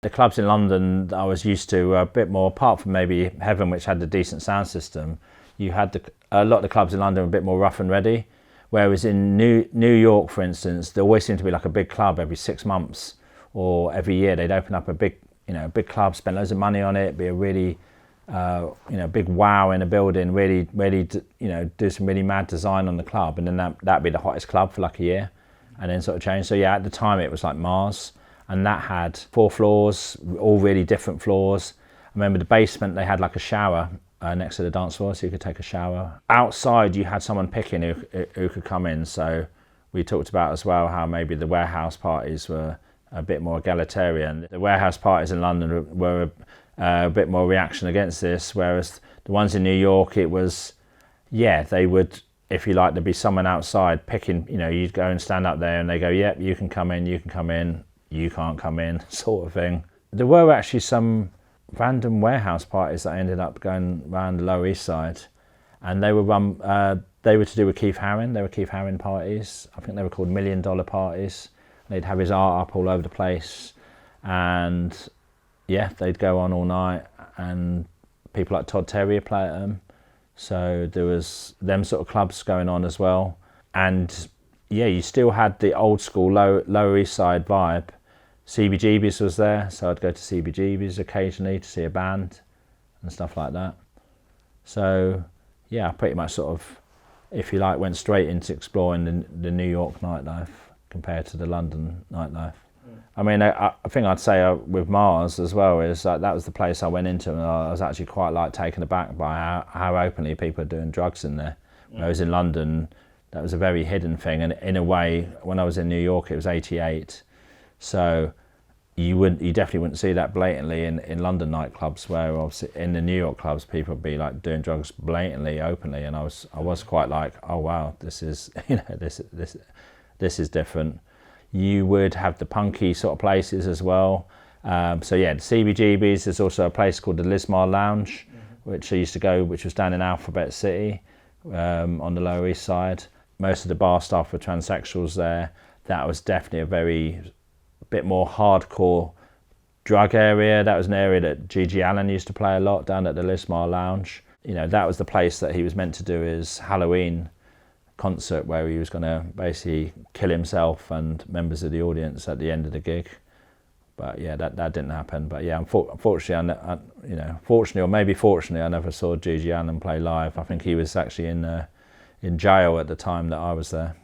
The clubs in London that I was used to were a bit more, apart from maybe Heaven, which had a decent sound system, you had a lot of the clubs in London were a bit more rough and ready. Whereas in New York, for instance, there always seemed to be like a big club every 6 months or every year. They'd open up a big club, spend loads of money on it, be a really, big wow in a building, really, do some really mad design on the club, and then that'd be the hottest club for like a year, and then sort of change. So yeah, at the time it was like Mars, and that had 4 floors, all really different floors. I remember the basement, they had like a shower next to the dance floor, so you could take a shower. Outside you had someone picking who could come in, so we talked about as well how maybe the warehouse parties were a bit more egalitarian. The warehouse parties in London were a bit more reaction against this, whereas the ones in New York, it was, yeah, they would, if you like, there'd be someone outside picking, you'd go and stand up there and they go, yep, you can come in, you can't come in, sort of thing. There were actually some random warehouse parties that ended up going around the Lower East Side, and they were to do with Keith Haring. They were Keith Haring parties. I think they were called $1 Million parties. They'd have his art up all over the place, and yeah, they'd go on all night, and people like Todd Terry would play at them. So there was them sort of clubs going on as well, and yeah, you still had the old school Lower East Side vibe. CBGB's was there, so I'd go to CBGB's occasionally to see a band and stuff like that. So yeah, I pretty much sort of, if you like, went straight into exploring the New York nightlife compared to the London nightlife. I mean, I think I'd say with Mars as well, is that was the place I went into, and I was actually quite like taken aback by how openly people are doing drugs in there. Whereas in London, that was a very hidden thing, and in a way, when I was in New York, it was '88, so you definitely wouldn't see that blatantly in London nightclubs, where obviously in the New York clubs people would be like doing drugs blatantly, openly, and I was quite like, oh wow, this is this is different. You would have the punky sort of places as well. So yeah, the CBGB's. There's also a place called the Lismore Lounge, which I used to go, which was down in Alphabet City, on the Lower East Side. Most of the bar staff were transsexuals there. That was definitely a bit more hardcore drug area. That was an area that G.G. Allen used to play a lot, down at the Lismore Lounge. That was the place that he was meant to do his Halloween concert, where he was going to basically kill himself and members of the audience at the end of the gig. But yeah, that didn't happen. But yeah, unfortunately, fortunately or maybe fortunately, I never saw G.G. Allen play live. I think he was actually in jail at the time that I was there.